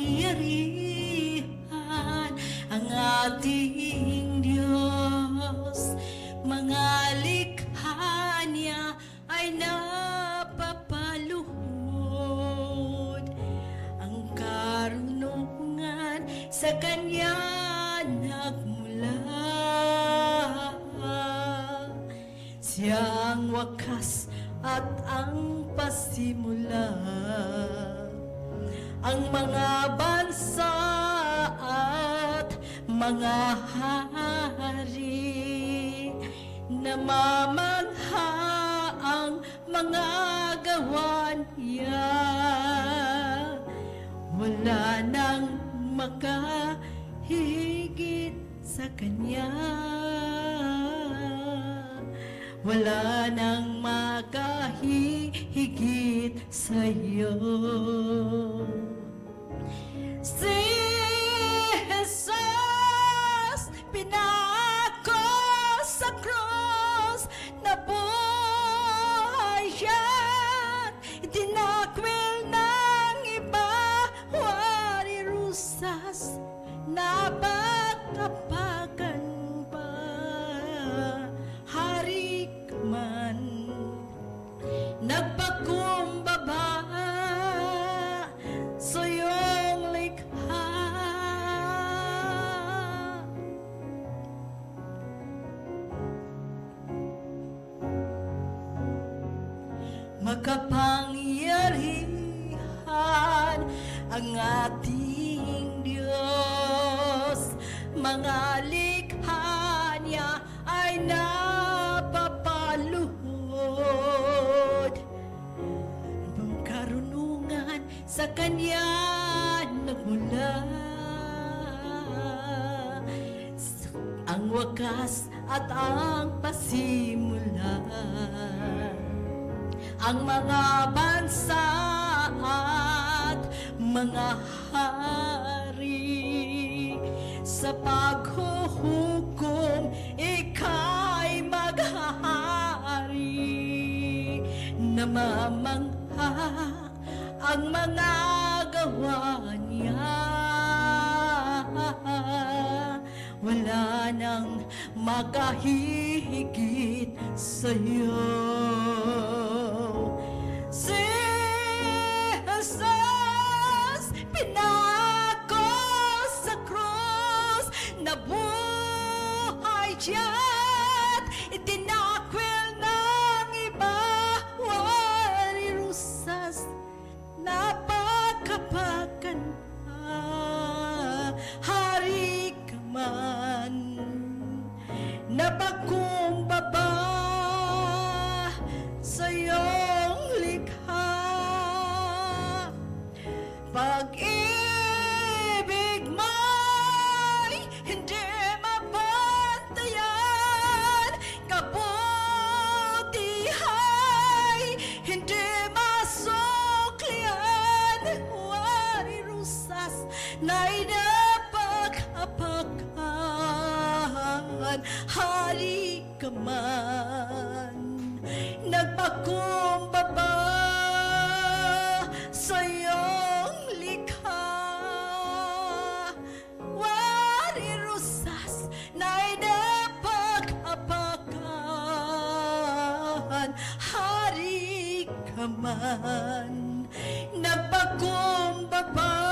makapangyarihan ang ating Diyos. Mga likha niya ay napapaluhod. Ang karunungan sa Kanya nagmula. Siyang wakas at ang pasimula. Ang mga bansa at mga hari, namamangha ang mga gawa niya. Wala nang makahigit sa Kanya. Wala nang makahihigit sa'yo. Si Jesus, pinako sa krus, nabuhay siya't itinakwil ng iba. Wari rusas, napagkapagan pa. Hari ka man, nagpakumbaba sa iyong likha. Makapangyarihan ang ating Diyos. Mga likha niya ay napapaluhod. Ang karunungan sa Kanya nagmula. Ang wakas at ang pasimula. Ang mga bansa at mga hari, sa paghuhukom ika'y maghahari. Namamangha ang mga gawa niya. Wala nang makahihigit sa'yo. Si Jesus, pinako sa krus, nabuhay siya't itinakwil ng iba. Wari rusas, napakapakan pa. Hari ka man, napakumbaba sa iyong likha. Pag-ibig mo'y hindi mabantayan, kabutihay hindi masuklian. Wari rusas na'y napag-apakan. Hari ka man, nagpakumbaba sa iyong likha. Wari rusas na'y napag-apakan. Hari ka man, nagpakumbaba